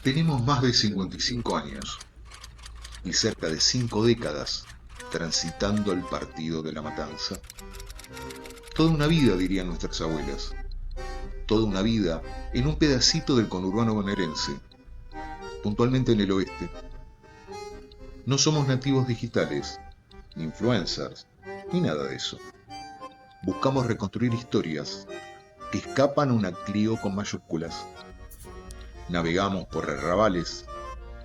Tenemos más de 55 años y cerca de 5 décadas transitando el partido de La Matanza. Toda una vida, dirían nuestras abuelas. Toda una vida en un pedacito del conurbano bonaerense, puntualmente en el oeste. No somos nativos digitales, ni influencers, ni nada de eso. Buscamos reconstruir historias que escapan a una Clio con mayúsculas. Navegamos por arrabales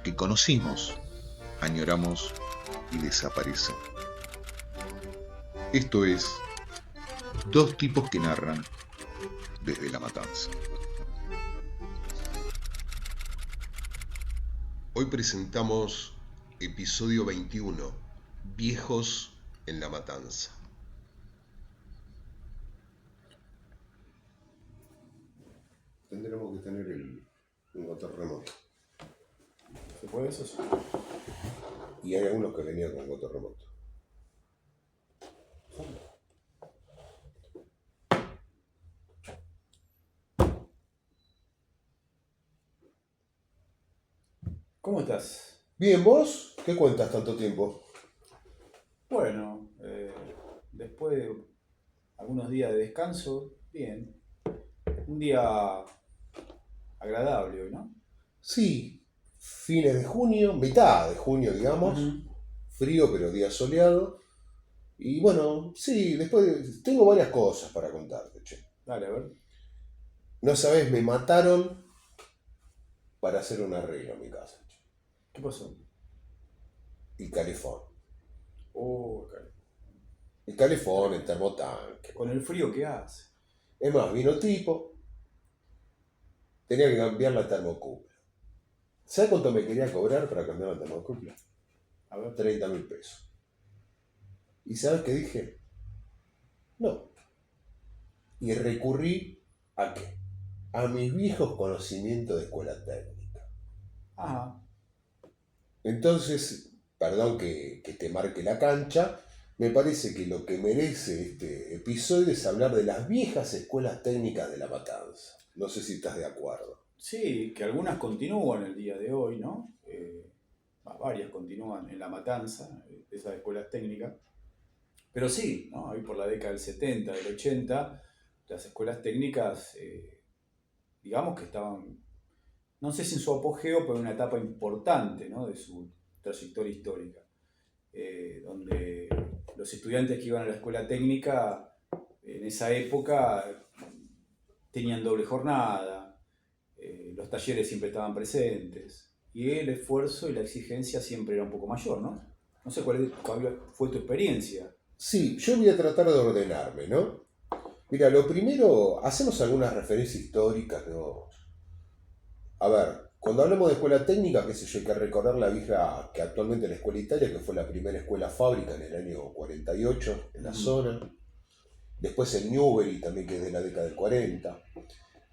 que conocimos, añoramos y desaparecen. Esto es Dos tipos que narran desde La Matanza. Hoy presentamos episodio 21, Viejos en La Matanza. Tendremos que tener un motor remoto. ¿Se puede eso? Y hay algunos que venían con motor remoto. ¿Cómo estás? Bien, ¿vos? ¿Qué cuentas tanto tiempo? Bueno, después de algunos días de descanso, bien. Un día agradable hoy, ¿no? Sí, fines de junio, mitad de junio, digamos. Frío, pero día soleado. Y bueno, sí, tengo varias cosas para contarte, che. Dale, a ver. No sabés, me mataron para hacer un arreglo en mi casa, che. ¿Qué pasó? El calefón. Ok. El calefón, el termotanque. Con el frío que hace. Es más, vino tipo, tenía que cambiar la termocupla. ¿Sabes cuánto me quería cobrar para cambiar la termocupla? A ver. 30.000 pesos. ¿Y sabes qué dije? No. Y recurrí ¿a qué? A mis viejos conocimientos de escuela técnica. Ajá. Entonces, perdón que te marque la cancha, me parece que lo que merece este episodio es hablar de las viejas escuelas técnicas de La Matanza. No sé si estás de acuerdo. Sí, que algunas continúan el día de hoy, ¿no? Varias continúan en La Matanza, esas escuelas técnicas. Pero sí, ¿no? Ahí por la década del 70, del 80, las escuelas técnicas, digamos que estaban, no sé si en su apogeo, pero en una etapa importante, ¿no? De su trayectoria histórica, donde los estudiantes que iban a la escuela técnica en esa época tenían doble jornada, los talleres siempre estaban presentes y el esfuerzo y la exigencia siempre era un poco mayor, ¿no? No sé cuál fue tu experiencia. Sí, yo voy a tratar de ordenarme, ¿no? Mira, lo primero, hacemos algunas referencias históricas, ¿no? A ver, cuando hablamos de escuela técnica, qué sé yo, hay que recordar la vieja que actualmente es la Escuela Italia, que fue la primera escuela fábrica en el año 48 en la zona. Después el Newbery también, que es de la década del 40.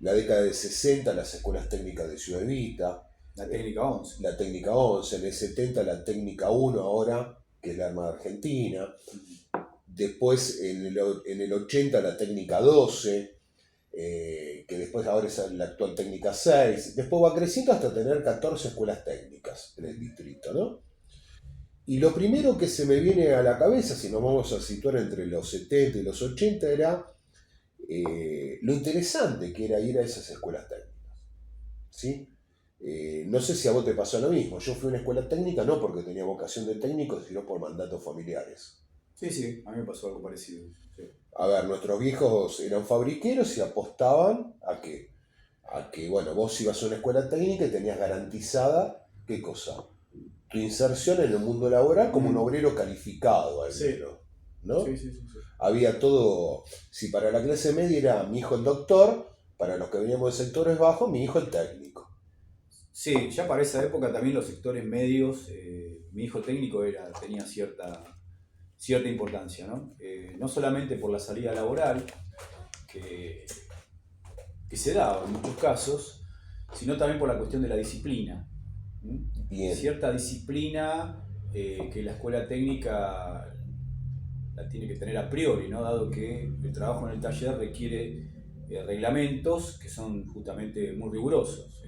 La década del 60, las escuelas técnicas de Ciudad Evita. La técnica 11. La técnica 11, en el 70 la técnica 1 ahora, que es la Armada Argentina. Después en el 80 la técnica 12, que después ahora es la actual técnica 6. Después va creciendo hasta tener 14 escuelas técnicas en el distrito, ¿no? Y lo primero que se me viene a la cabeza, si nos vamos a situar entre los 70 y los 80, era lo interesante que era ir a esas escuelas técnicas, ¿sí? No sé si a vos te pasó lo mismo. Yo fui a una escuela técnica no porque tenía vocación de técnico, sino por mandatos familiares. Sí, a mí me pasó algo parecido. Sí. A ver, nuestros viejos eran fabriqueros y apostaban a que, bueno, vos ibas a una escuela técnica y tenías garantizada, ¿qué cosa? Tu inserción en el mundo laboral como un obrero calificado, al menos, ¿no? Sí. Había todo, si para la clase media era mi hijo el doctor, para los que veníamos de sectores bajos, mi hijo el técnico. Sí, ya para esa época también los sectores medios, mi hijo técnico tenía cierta importancia, ¿no? No solamente por la salida laboral, que se daba en muchos casos, sino también por la cuestión de la disciplina. Bien. Cierta disciplina que la escuela técnica la tiene que tener a priori, ¿no? Dado que el trabajo en el taller requiere reglamentos que son justamente muy rigurosos.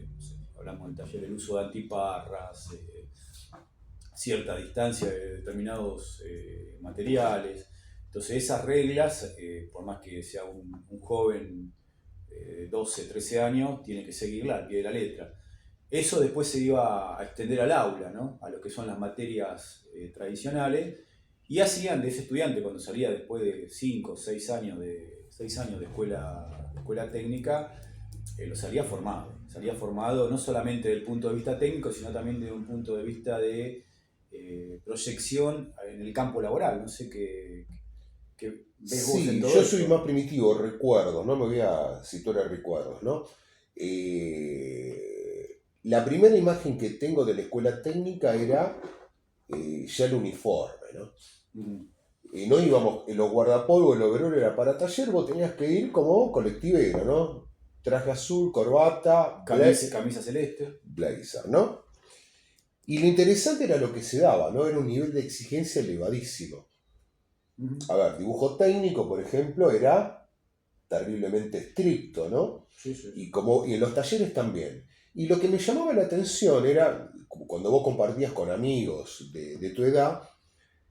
hablamos del taller, el uso de antiparras, cierta distancia de determinados materiales. Entonces esas reglas, por más que sea un joven de 12, 13 años, tiene que seguirla al pie de la letra. Eso después se iba a extender al aula, ¿no? A lo que son las materias tradicionales, y hacían de ese estudiante, cuando salía después de 5 o 6 años de escuela técnica, lo salía formado no solamente desde el punto de vista técnico, sino también desde un punto de vista de proyección en el campo laboral. No sé qué ves vos en Sí, todo yo esto. soy más primitivo, recuerdos, no me voy a situar a recuerdos, ¿no? La primera imagen que tengo de la escuela técnica era ya el uniforme, ¿no? Ujú. Y no íbamos, los guardapolvo, el overol era para taller, vos tenías que ir como colectivero, ¿no? Traje azul, corbata, Camisa celeste. blazer, ¿no? Y lo interesante era lo que se daba, ¿no? Era un nivel de exigencia elevadísimo. Ujú. A ver, dibujo técnico, por ejemplo, era terriblemente estricto, ¿no? Sí, sí. Y en los talleres también. Y lo que me llamaba la atención era, cuando vos compartías con amigos de tu edad,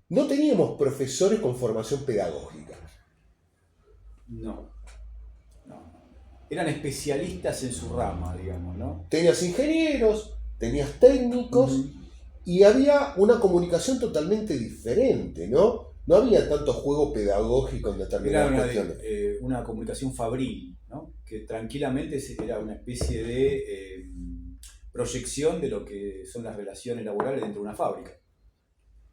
no teníamos profesores con formación pedagógica. No. Eran especialistas en su rama, digamos, ¿no? Tenías ingenieros, tenías técnicos, Ujú. y había una comunicación totalmente diferente, ¿no? No había tanto juego pedagógico en Era determinadas cuestiones. una comunicación fabril, ¿no? Que tranquilamente era una especie de proyección de lo que son las relaciones laborales dentro de una fábrica.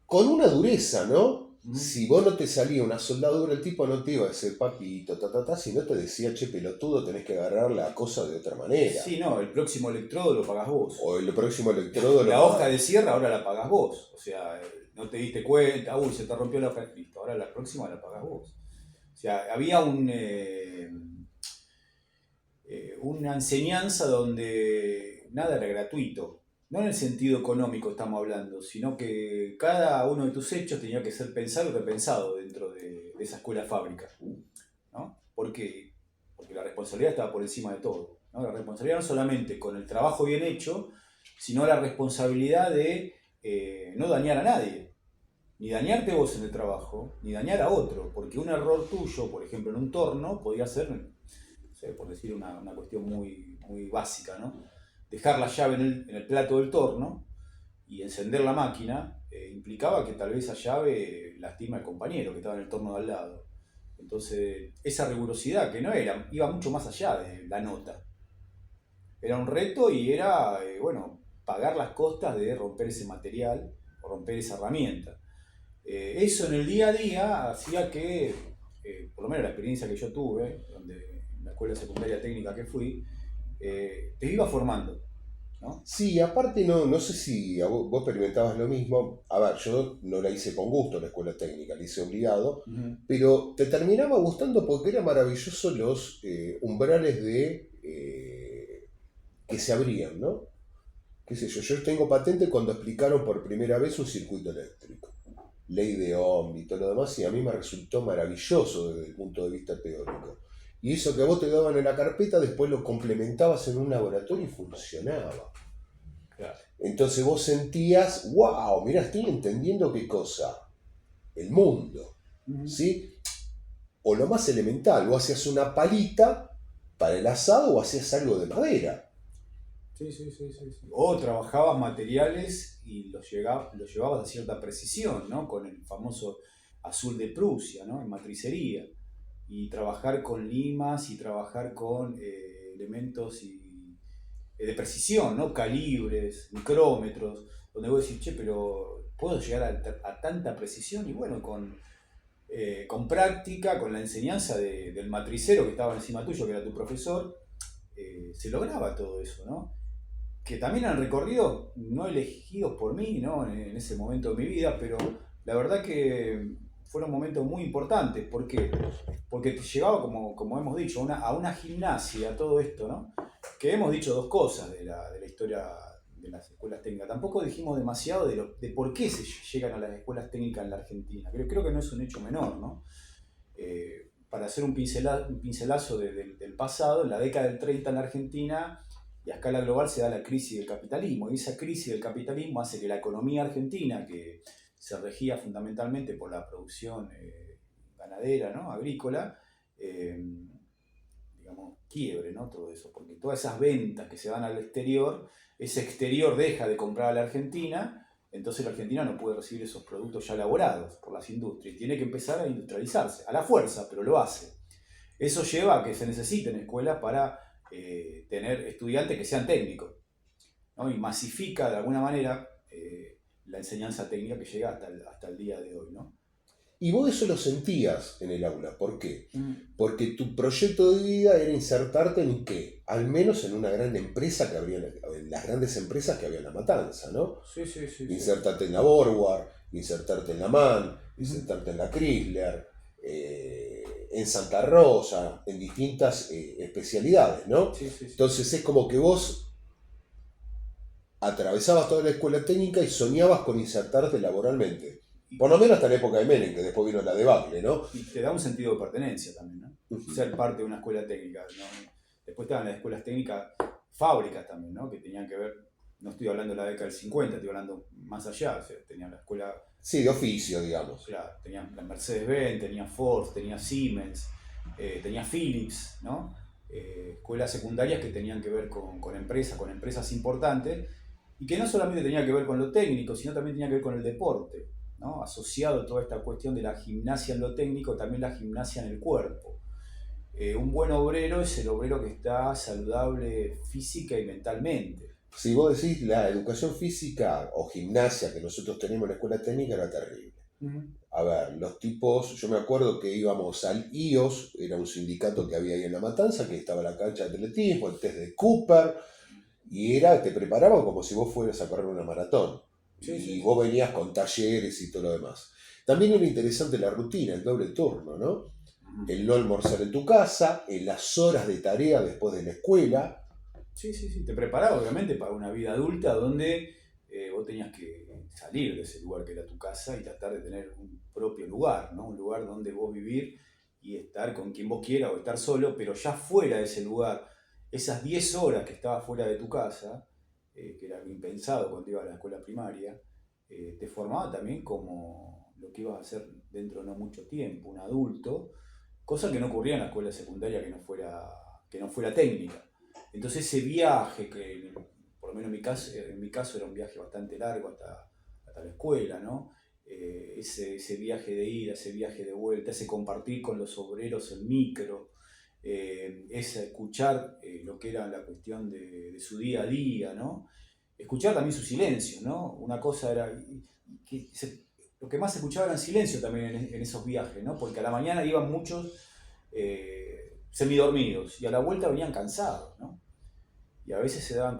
Con una dureza, ¿no? Ujú. Si vos no te salía una soldadura, el tipo no te iba a decir papito, sino te decía, che, pelotudo, tenés que agarrar la cosa de otra manera. Sí, no, el próximo electrodo lo pagás vos. O el próximo electrodo La lo hoja de cierre ahora la pagás vos. O sea, no te diste cuenta, uy, se te rompió la hoja, listo, ahora la próxima la pagás vos. O sea, había una enseñanza donde nada era gratuito. No en el sentido económico estamos hablando, sino que cada uno de tus hechos tenía que ser pensado y repensado dentro de esa escuela fábrica, ¿no? ¿Por qué? Porque la responsabilidad estaba por encima de todo, ¿no? La responsabilidad no solamente con el trabajo bien hecho, sino la responsabilidad de no dañar a nadie. Ni dañarte vos en el trabajo, ni dañar a otro, porque un error tuyo, por ejemplo, en un torno, podía ser, no sé, por decir una cuestión muy, muy básica, ¿no? Dejar la llave en el plato del torno y encender la máquina implicaba que tal vez esa llave lastima al compañero que estaba en el torno de al lado. Entonces, esa rigurosidad que no era, iba mucho más allá de la nota. Era un reto y era, bueno, pagar las costas de romper ese material o romper esa herramienta. Eso en el día a día hacía que, por lo menos la experiencia que yo tuve, en la escuela secundaria técnica que fui, te iba formando, ¿no? Sí, aparte no sé si vos experimentabas lo mismo. A ver, yo no la hice con gusto la escuela técnica, la hice obligado, Uh-huh. pero te terminaba gustando porque era maravilloso los umbrales que se abrían, ¿no? Qué sé yo tengo patente cuando explicaron por primera vez un circuito eléctrico, ley de Ohm y todo lo demás, y a mí me resultó maravilloso desde el punto de vista teórico. Y eso que a vos te daban en la carpeta, después lo complementabas en un laboratorio y funcionaba. Claro. Entonces vos sentías, wow, mirá, estoy entendiendo qué cosa, el mundo, Uh-huh. ¿sí? O lo más elemental, vos hacías una palita para el asado o hacías algo de madera. Sí. O trabajabas materiales y los llevabas a cierta precisión, ¿no? Con el famoso azul de Prusia, ¿no? En matricería. Y trabajar con limas y trabajar con elementos de precisión, ¿no? Calibres, micrómetros, donde vos decís, che, pero ¿puedo llegar a tanta precisión? Y bueno, con práctica, con la enseñanza del matricero que estaba encima tuyo, que era tu profesor, se lograba todo eso, ¿no? Que también han recorrido no elegidos por mí, ¿no? En ese momento de mi vida, pero la verdad que fueron momentos muy importantes. ¿Por qué? Porque te llevaba, como hemos dicho, a una gimnasia, todo esto, ¿no? Que hemos dicho dos cosas de la historia de las escuelas técnicas. Tampoco dijimos demasiado de por qué se llegan a las escuelas técnicas en la Argentina. Creo que no es un hecho menor, ¿no? Para hacer un pincelazo del pasado, en la década del 30 en la Argentina, y a escala global se da la crisis del capitalismo. Y esa crisis del capitalismo hace que la economía argentina, que se regía fundamentalmente por la producción ganadera, ¿no? Agrícola, digamos, quiebre, ¿no? Todo eso, porque todas esas ventas que se van al exterior, ese exterior deja de comprar a la Argentina, entonces la Argentina no puede recibir esos productos ya elaborados por las industrias, tiene que empezar a industrializarse, a la fuerza, pero lo hace. Eso lleva a que se necesiten escuelas para tener estudiantes que sean técnicos, ¿no? Y masifica de alguna manera la enseñanza técnica que llega hasta el día de hoy, ¿no? Y vos eso lo sentías en el aula. ¿Por qué? Porque tu proyecto de vida era insertarte en qué, al menos en una gran empresa que había, en las grandes empresas que había en La Matanza, ¿no? Sí. Insertarte en la Borward, insertarte en la MAN, insertarte en la Chrysler, en Santa Rosa, en distintas especialidades, ¿no? Sí. Entonces es como que vos atravesabas toda la escuela técnica y soñabas con insertarte laboralmente. Por lo menos hasta la época de Menem, que después vino la debacle, ¿no? Y te da un sentido de pertenencia también, ¿no? Ser parte de una escuela técnica, ¿no? Después estaban las escuelas técnicas, fábricas también, ¿no? Que tenían que ver, no estoy hablando de la década del 50, estoy hablando más allá, o sea, tenían la escuela... Sí, de oficio, digamos. Claro, tenían la Mercedes-Benz, tenía Ford, tenía Siemens, tenía Philips, ¿no? Escuelas secundarias que tenían que ver con empresas importantes, y que no solamente tenía que ver con lo técnico, sino también tenía que ver con el deporte, ¿no? Asociado a toda esta cuestión de la gimnasia en lo técnico, también la gimnasia en el cuerpo. Un buen obrero es el obrero que está saludable física y mentalmente. Si vos decís la educación física o gimnasia que nosotros tenemos en la escuela técnica era terrible. A ver, los tipos, yo me acuerdo que íbamos al IOS, era un sindicato que había ahí en La Matanza, que estaba la cancha de atletismo, el test de Cooper, y te preparaban como si vos fueras a correr una maratón. Y vos venías con talleres y todo lo demás. También era interesante la rutina, el doble turno, ¿no? El no almorzar en tu casa, en las horas de tarea después de la escuela. Sí. Te preparaba obviamente para una vida adulta donde vos tenías que salir de ese lugar que era tu casa y tratar de tener un propio lugar, ¿no? Un lugar donde vos vivir y estar con quien vos quieras o estar solo, pero ya fuera de ese lugar, esas 10 horas que estabas fuera de tu casa, que era algo impensado cuando ibas a la escuela primaria, te formaba también como lo que ibas a hacer dentro de no mucho tiempo, un adulto, cosa que no ocurría en la escuela secundaria que no fuera técnica. Entonces ese viaje, que por lo menos en mi caso era un viaje bastante largo hasta la escuela, ¿no? Ese viaje de ida, ese viaje de vuelta, ese compartir con los obreros el micro, ese escuchar lo que era la cuestión de su día a día, ¿no? Escuchar también su silencio, ¿no? Una cosa era... lo que más se escuchaba era el silencio también en esos viajes, ¿no? Porque a la mañana iban muchos semidormidos y a la vuelta venían cansados, ¿no? Y a veces se daban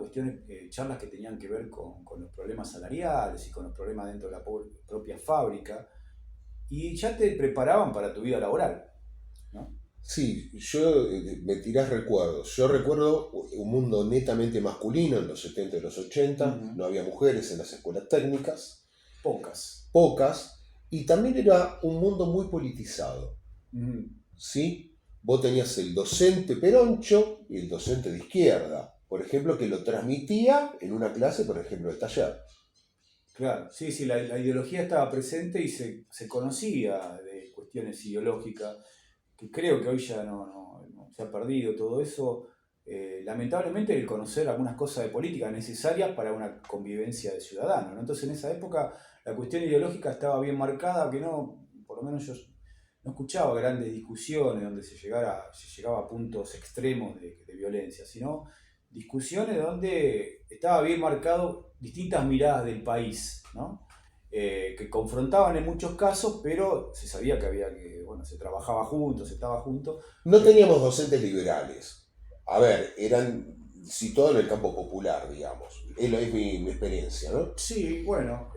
charlas que tenían que ver con los problemas salariales y con los problemas dentro de la propia fábrica, y ya te preparaban para tu vida laboral, ¿no? Sí, me tirás recuerdos. Yo recuerdo un mundo netamente masculino en los 70 y los 80, no había mujeres en las escuelas técnicas. Pocas, y también era un mundo muy politizado. ¿Sí? Vos tenías el docente peroncho y el docente de izquierda, por ejemplo, que lo transmitía en una clase, por ejemplo, de taller. Claro, sí, la ideología estaba presente y se conocía de cuestiones ideológicas, que creo que hoy ya no se ha perdido todo eso. Lamentablemente el conocer algunas cosas de política necesarias para una convivencia de ciudadanos, ¿no? Entonces en esa época la cuestión ideológica estaba bien marcada, que por lo menos yo no escuchaba grandes discusiones donde se llegaba a puntos extremos de violencia, sino discusiones donde estaba bien marcado distintas miradas del país, ¿no? Que confrontaban en muchos casos, pero se sabía se trabajaba juntos, se estaba juntos. No teníamos docentes liberales. A ver, eran situados en el campo popular, digamos. Es mi experiencia, ¿no? Sí, bueno,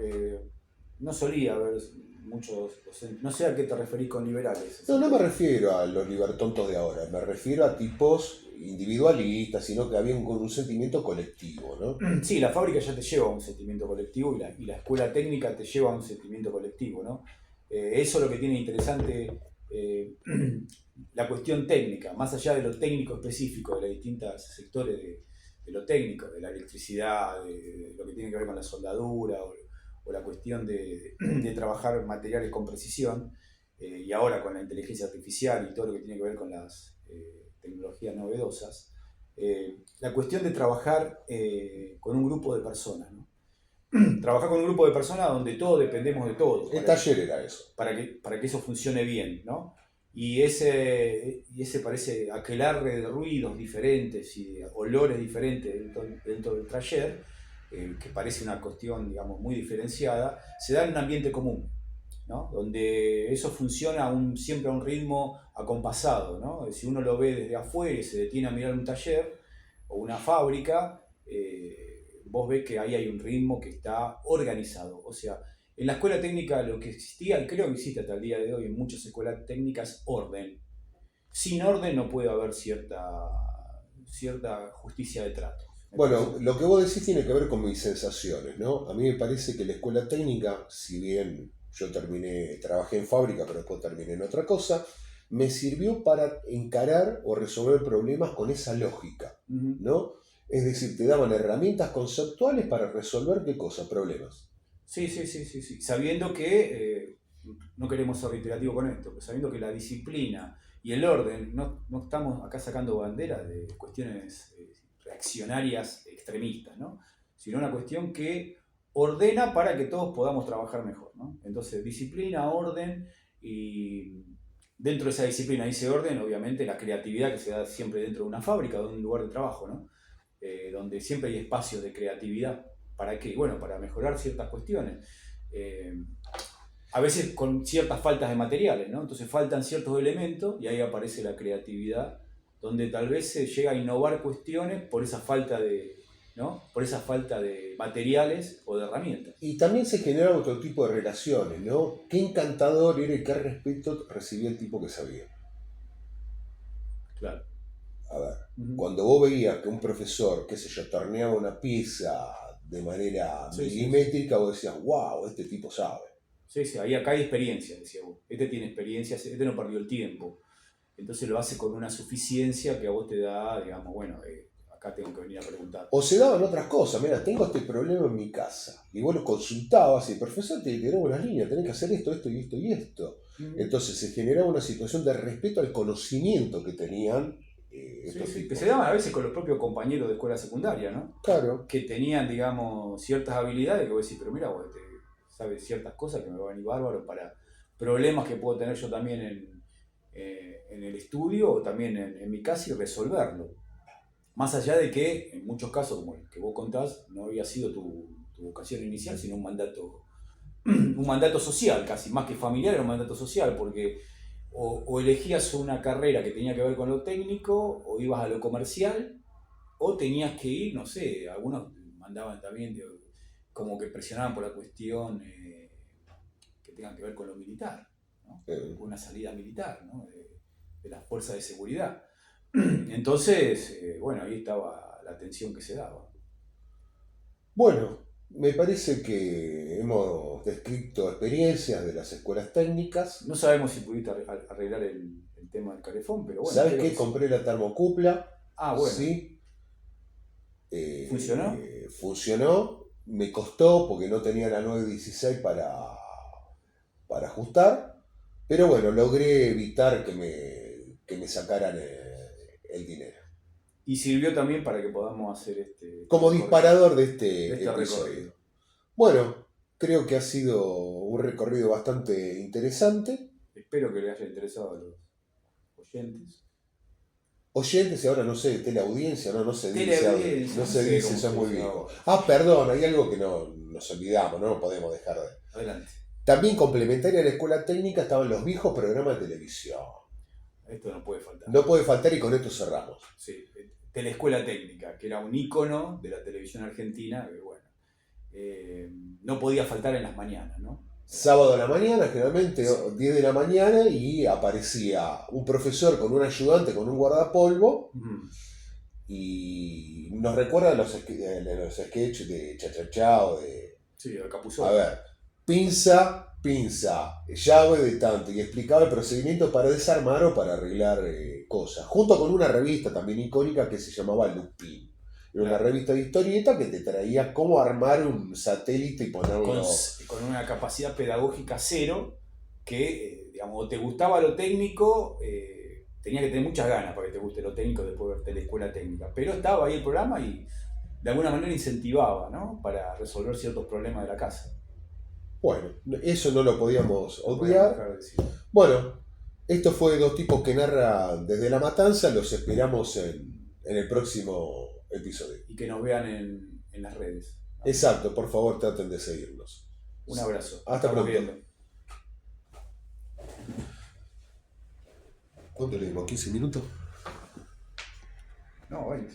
no solía haber muchos docentes. No sé a qué te referís con liberales. No me refiero a los libertontos de ahora, me refiero a tipos individualistas, sino que había un sentimiento colectivo, ¿no? Sí, la fábrica ya te lleva a un sentimiento colectivo y la escuela técnica te lleva a un sentimiento colectivo, ¿no? Eso es lo que tiene interesante la cuestión técnica, más allá de lo técnico específico de los distintos sectores lo técnico, de la electricidad, de lo que tiene que ver con la soldadura o la cuestión de trabajar materiales con precisión, y ahora con la inteligencia artificial y todo lo que tiene que ver con las tecnologías novedosas, la cuestión de trabajar con un grupo de personas, ¿no? Trabajar con un grupo de personas donde todos dependemos de todos. El taller era eso. Para que eso funcione bien, ¿no? Y ese parece aquelarre de ruidos diferentes y de olores diferentes dentro del taller, que parece una cuestión, digamos, muy diferenciada, se da en un ambiente común, ¿no? Donde eso funciona siempre a un ritmo acompasado, ¿no? Si uno lo ve desde afuera y se detiene a mirar un taller o una fábrica, vos ves que ahí hay un ritmo que está organizado. O sea, en la escuela técnica lo que existía, y creo que existe hasta el día de hoy en muchas escuelas técnicas, es orden. Sin orden no puede haber cierta justicia de trato. Bueno, lo que vos decís tiene que ver con mis sensaciones, ¿no? A mí me parece que la escuela técnica, si bien yo trabajé en fábrica, pero después terminé en otra cosa, me sirvió para encarar o resolver problemas con esa lógica, ¿no? Es decir, te daban herramientas conceptuales para resolver ¿qué cosa? Problemas. Sí. Sabiendo que, no queremos ser reiterativos con esto, pero sabiendo que la disciplina y el orden, no estamos acá sacando banderas de cuestiones reaccionarias extremistas, ¿no? Sino una cuestión que ordena para que todos podamos trabajar mejor, ¿no? Entonces, disciplina, orden, y dentro de esa disciplina y ese orden, obviamente, la creatividad que se da siempre dentro de una fábrica o de un lugar de trabajo, ¿no? Donde siempre hay espacios de creatividad. ¿Para qué? Bueno, para mejorar ciertas cuestiones. A veces con ciertas faltas de materiales, ¿no? Entonces faltan ciertos elementos y ahí aparece la creatividad, donde tal vez se llega a innovar cuestiones por esa falta de, ¿no? Por esa falta de materiales o de herramientas. Y también se generan otro tipo de relaciones, ¿no? Qué encantador era y qué respeto recibía el tipo que sabía. Claro. A ver, cuando vos veías que un profesor, qué sé yo, torneaba una pieza de manera milimétrica, vos decías, wow, este tipo sabe. Sí, ahí acá hay experiencia, decía vos. Este tiene experiencia, este no perdió el tiempo. Entonces lo hace con una suficiencia que a vos te da, digamos, bueno, acá tengo que venir a preguntar. O se daban otras cosas, mira, tengo este problema en mi casa. Y vos lo consultabas y el profesor te tiraba unas líneas, tenés que hacer esto y esto y esto. Entonces se generaba una situación de respeto al conocimiento que tenían. Que se daban a veces con los propios compañeros de escuela secundaria, ¿no? Claro. Que tenían, digamos, ciertas habilidades que vos decís, pero mira, vos sabes ciertas cosas que me van a venir bárbaro para problemas que puedo tener yo también en el estudio o también en mi casa y resolverlo. Más allá de que, en muchos casos, como el que vos contás, no había sido tu vocación inicial, sino un mandato social, casi más que familiar, era un mandato social, porque o elegías una carrera que tenía que ver con lo técnico, o ibas a lo comercial, o tenías que ir, no sé, algunos mandaban también, como que presionaban por la cuestión que tenga que ver con lo militar, ¿no? Con una salida militar, ¿no? de las fuerzas de seguridad. Entonces, bueno, ahí estaba la tensión que se daba. Bueno, me parece que hemos descrito experiencias de las escuelas técnicas. No sabemos si pudiste arreglar el tema del calefón, pero bueno. ¿Sabes qué? Compré la termocupla. Ah, bueno. Sí. ¿Funcionó? Funcionó. Me costó porque no tenía la 916 para ajustar. Pero bueno, logré evitar que me sacaran el dinero. Y sirvió también para que podamos hacer como disparador de este episodio. Recorrido. Bueno, creo que ha sido un recorrido bastante interesante. Espero que le haya interesado a los oyentes. Oyentes, y ahora no sé, teleaudiencia, no se dice. No se dice, eso es muy viejo. Perdón, hay algo que nos olvidamos, no podemos dejar de. Adelante. También complementaria a la escuela técnica estaban los viejos programas de televisión. Esto no puede faltar. No puede faltar y con esto cerramos. Sí, Teleescuela Técnica, que era un ícono de la televisión argentina, que bueno, no podía faltar en las mañanas, ¿no? Sábado a la mañana, generalmente 10 de la mañana, y aparecía un profesor con un ayudante, con un guardapolvo, y nos recuerda a los sketches de Chachachá o de... Sí, de Capuzotto. A ver, pinza, llave de tanto, y explicaba el procedimiento para desarmar o para arreglar cosas, junto con una revista también icónica que se llamaba Lupin. Era una Claro. revista de historieta que te traía cómo armar un satélite y ponerlo. Con una capacidad pedagógica cero, que, digamos, te gustaba lo técnico, tenías que tener muchas ganas para que te guste lo técnico después de verte la escuela técnica, pero estaba ahí el programa y de alguna manera incentivaba, ¿no? Para resolver ciertos problemas de la casa. Bueno, eso no lo podíamos No podíamos obviar. dejar de decir. Bueno, esto fue Dos Tipos que Narran desde la Matanza. Los esperamos en el próximo episodio. Y que nos vean en las redes. Exacto, por favor traten de seguirnos. Un abrazo. Hasta Estamos pronto. viendo. ¿Cuánto le dimos? ¿15 minutos? No, 20.